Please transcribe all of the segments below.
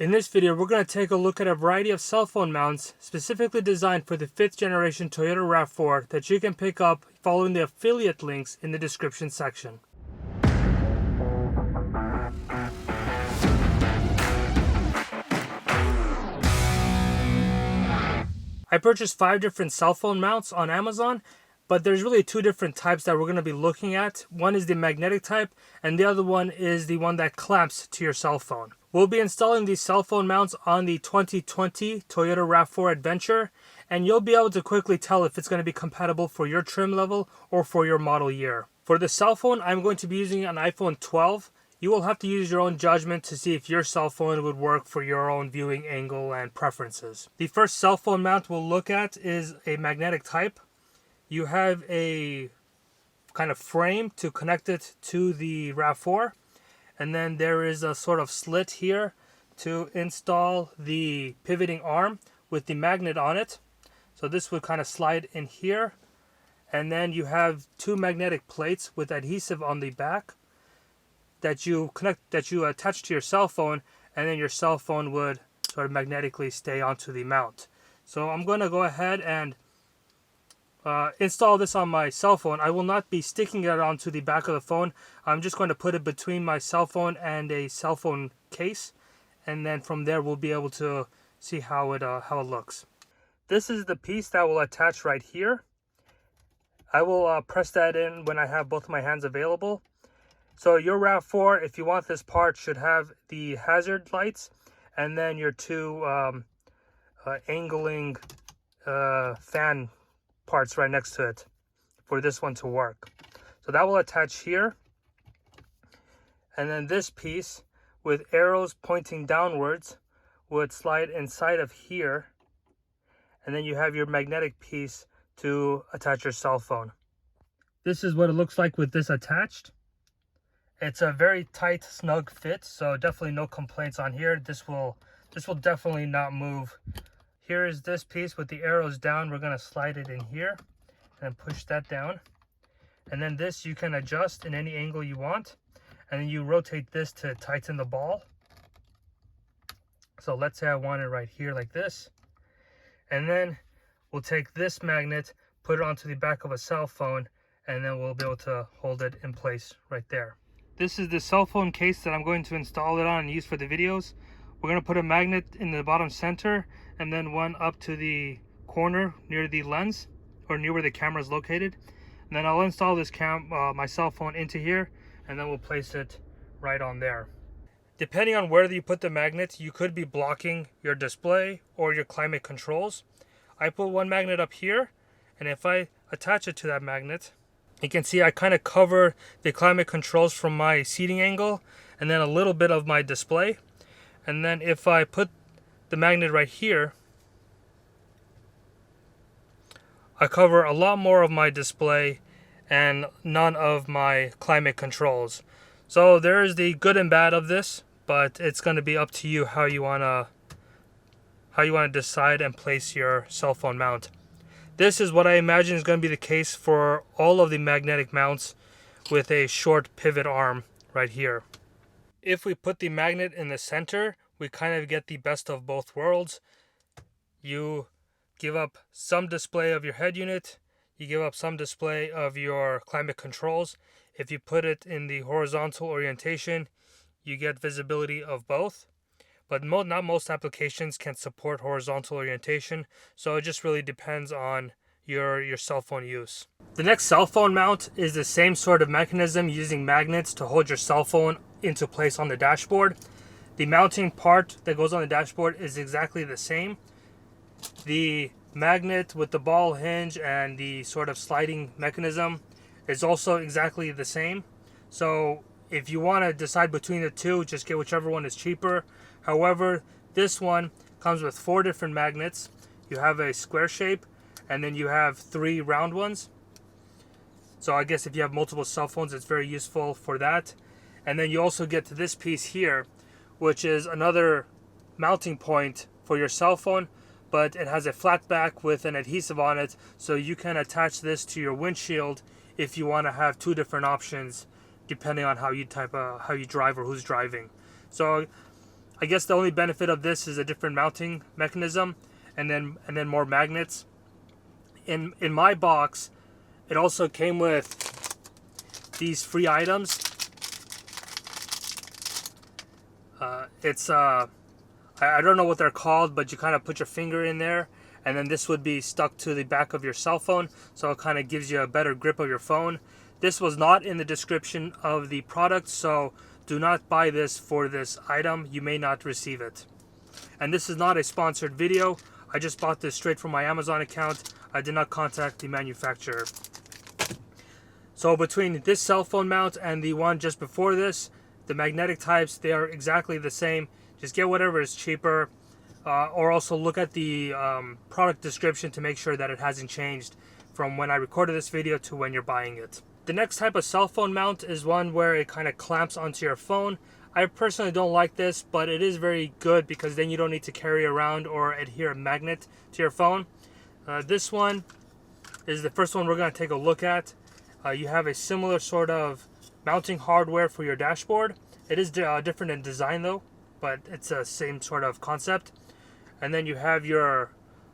In this video, we're going to take a look at a variety of cell phone mounts specifically designed for the 5th generation Toyota Rav4 that you can pick up following the affiliate links in the description section. I purchased 5 different cell phone mounts on Amazon, but there's really 2 different types that we're going to be looking at. One is the magnetic type, and the other one is the one that clamps to your cell phone. We'll be installing these cell phone mounts on the 2020 Toyota Rav4 Adventure, and you'll be able to quickly tell if it's going to be compatible for your trim level or for your model year. For the cell phone, I'm going to be using an iPhone 12. You will have to use your own judgment to see if your cell phone would work for your own viewing angle and preferences. The first cell phone mount we'll look at is a magnetic type. You have a kind of frame to connect it to the Rav4. And then there is a sort of slit here to install the pivoting arm with the magnet on it. So this would kind of slide in here. And then you have 2 magnetic plates with adhesive on the back that you attach to your cell phone, and then your cell phone would sort of magnetically stay onto the mount. So I'm going to go ahead and install this on my cell phone. I will not be sticking it onto the back of the phone. I'm just going to put it between my cell phone and a cell phone case, and then from there we'll be able to see how it looks. This is the piece that will attach right here. I will press that in when I have both my hands available. So your Rav4, if you want this part, should have the hazard lights and then your 2 angling fan parts right next to it for this one to work. So that will attach here, and then this piece with arrows pointing downwards would slide inside of here, and then you have your magnetic piece to attach your cell phone. This is what it looks like with this attached. It's a very tight, snug fit, so definitely no complaints on here. This will definitely not move. Here is this piece with the arrows down. We're going to slide it in here and push that down. And then this you can adjust in any angle you want. And then you rotate this to tighten the ball. So let's say I want it right here like this. And then we'll take this magnet, put it onto the back of a cell phone, and then we'll be able to hold it in place right there. This is the cell phone case that I'm going to install it on and use for the videos. We're going to put a magnet in the bottom center and then one up to the corner near the lens, or near where the camera is located. And then I'll install this my cell phone into here, and then we'll place it right on there. Depending on where you put the magnet, you could be blocking your display or your climate controls. I put one magnet up here, and if I attach it to that magnet, you can see I kind of cover the climate controls from my seating angle and then a little bit of my display. And then if I put the magnet right here, I cover a lot more of my display and none of my climate controls. So there is the good and bad of this, but it's going to be up to you how you want to decide and place your cell phone mount. This is what I imagine is going to be the case for all of the magnetic mounts with a short pivot arm right here. If we put the magnet in the center, we kind of get the best of both worlds. You give up some display of your head unit, you give up some display of your climate controls. If you put it in the horizontal orientation, you get visibility of both. But not most applications can support horizontal orientation, so it just really depends on your cell phone use. The next cell phone mount is the same sort of mechanism, using magnets to hold your cell phone into place on the dashboard. The mounting part that goes on the dashboard is exactly the same. The magnet with the ball hinge and the sort of sliding mechanism is also exactly the same. So if you want to decide between the 2, just get whichever one is cheaper. However, this one comes with 4 different magnets. You have a square shape, and then you have 3 round ones. So I guess if you have multiple cell phones, it's very useful for that. And then you also get to this piece here, which is another mounting point for your cell phone, but it has a flat back with an adhesive on it, so you can attach this to your windshield if you want to have 2 different options depending on how you drive or who's driving. So I guess the only benefit of this is a different mounting mechanism, and then more magnets. In my box, it also came with these free items. I don't know what they're called, but you kind of put your finger in there, and then this would be stuck to the back of your cell phone, so it kind of gives you a better grip of your phone. This was not in the description of the product, so do not buy this for this item. You may not receive it. And this is not a sponsored video. I just bought this straight from my Amazon account. I did not contact the manufacturer. So between this cell phone mount and the one just before this, the magnetic types, they are exactly the same. Just get whatever is cheaper, or also look at the product description to make sure that it hasn't changed from when I recorded this video to when you're buying it. The next type of cell phone mount is one where it kind of clamps onto your phone. I personally don't like this, but it is very good because then you don't need to carry around or adhere a magnet to your phone. This one is the first one we're going to take a look at. You have a similar sort of mounting hardware for your dashboard. It is different in design though, but it's the same sort of concept. And then you have your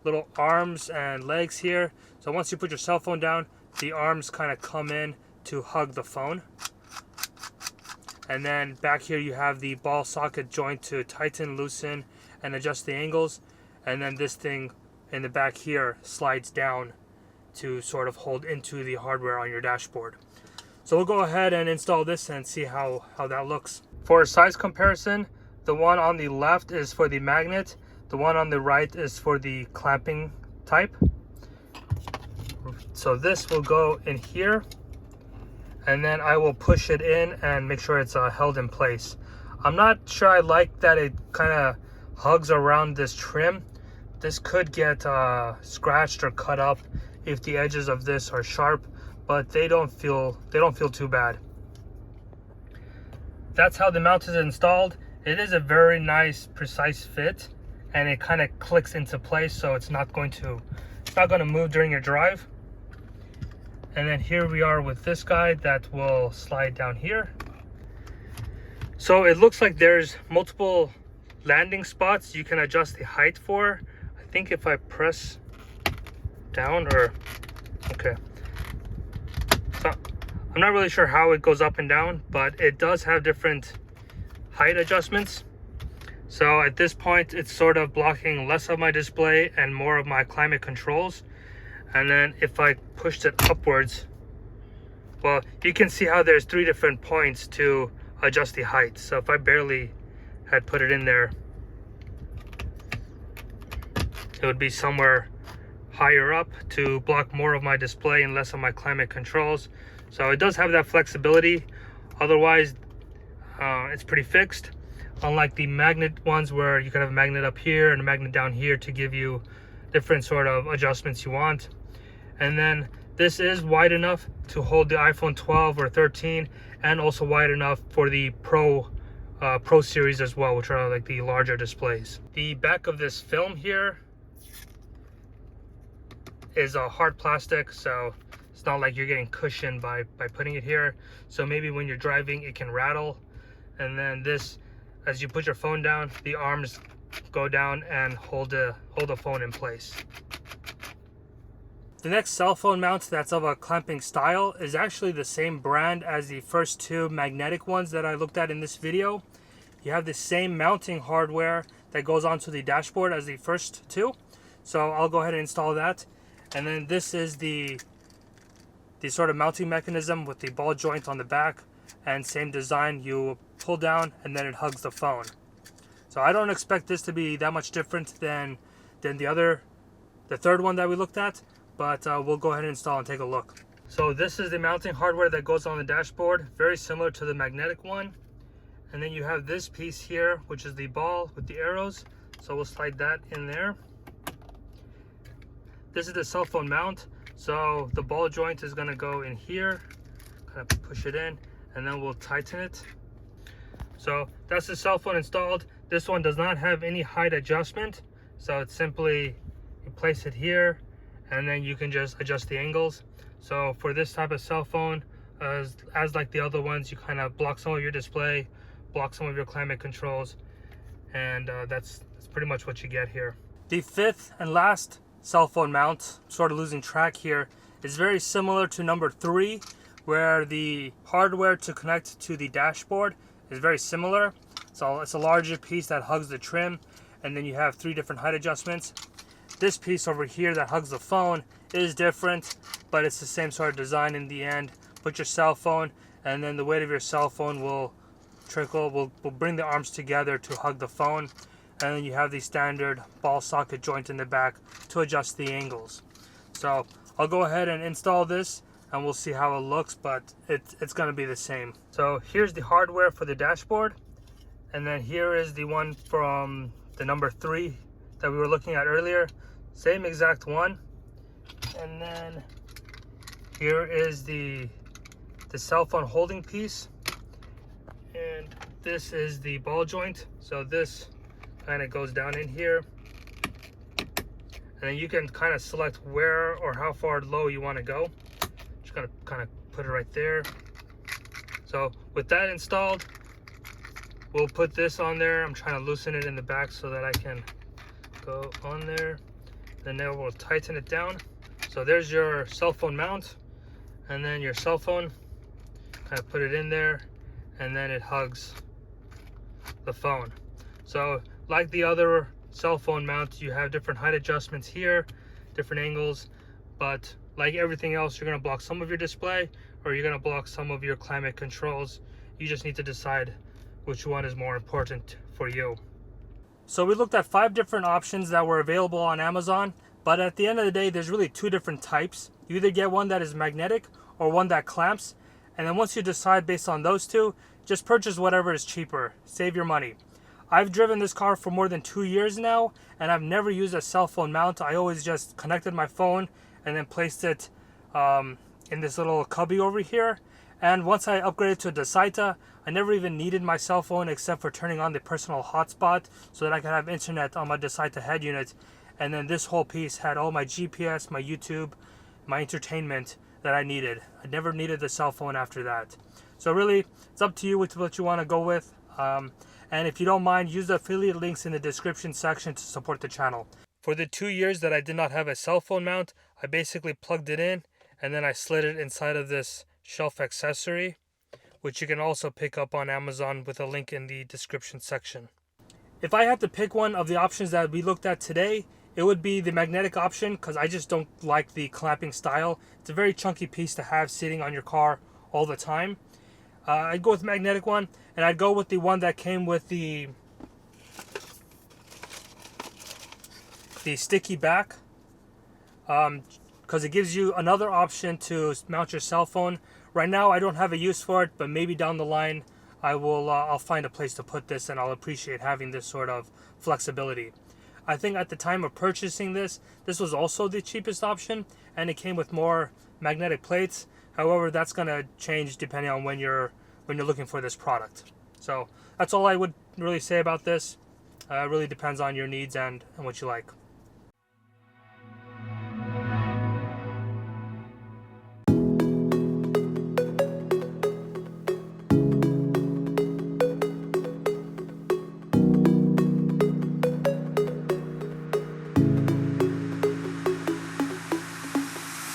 little arms and legs here. So once you put your cell phone down, the arms kind of come in to hug the phone. And then back here you have the ball socket joint to tighten, loosen, and adjust the angles. And then this thing in the back here slides down to sort of hold into the hardware on your dashboard. So we'll go ahead and install this and see how that looks. For a size comparison, the one on the left is for the magnet, the one on the right is for the clamping type. So this will go in here, and then I will push it in and make sure it's held in place. I'm not sure I like that it kind of hugs around this trim. This could get scratched or cut up if the edges of this are sharp, but they don't feel too bad. That's how the mount is installed. It is a very nice, precise fit, and it kind of clicks into place, so it's not going to move during your drive. And then here we are with this guy that will slide down here. So it looks like there's multiple landing spots you can adjust the height for. I think if I press down, or okay, so I'm not really sure how it goes up and down, but it does have different height adjustments. So at this point it's sort of blocking less of my display and more of my climate controls. And then if I pushed it upwards, well, you can see how there's 3 different points to adjust the height. So if I barely had put it in there, it would be somewhere higher up to block more of my display and less of my climate controls. So it does have that flexibility. Otherwise, it's pretty fixed. Unlike the magnet ones where you can have a magnet up here and a magnet down here to give you different sort of adjustments you want. And then this is wide enough to hold the iPhone 12 or 13, and also wide enough for the Pro series as well, which are like the larger displays. The back of this film here is a hard plastic, so it's not like you're getting cushion by putting it here. So maybe when you're driving it can rattle. And then this, as you put your phone down, the arms go down and hold the phone in place. The next cell phone mount that's of a clamping style is actually the same brand as the first 2 magnetic ones that I looked at in this video. You have the same mounting hardware that goes onto the dashboard as the first 2. So I'll go ahead and install that. And then this is the sort of mounting mechanism with the ball joint on the back, and same design. You pull down and then it hugs the phone. So I don't expect this to be that much different than the third one that we looked at, but we'll go ahead and install and take a look. So this is the mounting hardware that goes on the dashboard, very similar to the magnetic one. And then you have this piece here, which is the ball with the arrows. So we'll slide that in there. This is the cell phone mount. So the ball joint is going to go in here, kind of push it in, and then we'll tighten it. So that's the cell phone installed. This one does not have any height adjustment. So it's simply, you place it here, and then you can just adjust the angles. So for this type of cell phone, as like the other ones, you kind of block some of your display, block some of your climate controls, and that's pretty much what you get here. The fifth and last cell phone mount, sort of losing track here, is very similar to number 3, where the hardware to connect to the dashboard is very similar. So it's a larger piece that hugs the trim, and then you have 3 different height adjustments. This piece over here that hugs the phone is different, but it's the same sort of design in the end. Put your cell phone, and then the weight of your cell phone will bring the arms together to hug the phone. And then you have the standard ball socket joint in the back to adjust the angles. So I'll go ahead and install this and we'll see how it looks, but it's going to be the same. So here's the hardware for the dashboard, and then here is the one from the number 3 that we were looking at earlier. Same exact one. And then here is the cell phone holding piece, and this is the ball joint. So this kind of goes down in here, and then you can kind of select where or how far low you want to go. Just gonna kind of put it right there. So with that installed, we'll put this on there. I'm trying to loosen it in the back so that I can go on there. Then now we'll tighten it down. So there's your cell phone mount, and then your cell phone, kind of put it in there, and then it hugs the phone. So like the other cell phone mount, you have different height adjustments here, different angles, but like everything else, you're going to block some of your display or you're going to block some of your climate controls. You just need to decide which one is more important for you. So we looked at 5 different options that were available on Amazon, but at the end of the day, there's really 2 different types. You either get one that is magnetic or one that clamps, and then once you decide based on those 2, just purchase whatever is cheaper. Save your money. I've driven this car for more than 2 years now, and I've never used a cell phone mount. I always just connected my phone and then placed it in this little cubby over here. And once I upgraded to a Dasaita, I never even needed my cell phone except for turning on the personal hotspot so that I could have internet on my Dasaita head unit. And then this whole piece had all my GPS, my YouTube, my entertainment that I needed. I never needed the cell phone after that. So really, it's up to you with what you want to go with. And if you don't mind, use the affiliate links in the description section to support the channel. For the 2 years that I did not have a cell phone mount, I basically plugged it in and then I slid it inside of this shelf accessory, which you can also pick up on Amazon with a link in the description section. If I had to pick one of the options that we looked at today, it would be the magnetic option, because I just don't like the clamping style. It's a very chunky piece to have sitting on your car all the time. I'd go with the magnetic one, and I'd go with the one that came with the sticky back, because it gives you another option to mount your cell phone. Right now I don't have a use for it, but maybe down the line I'll find a place to put this, and I'll appreciate having this sort of flexibility. I think at the time of purchasing this was also the cheapest option, and it came with more magnetic plates. However, that's going to change depending on when you're looking for this product. So that's all I would really say about this. It really depends on your needs and what you like.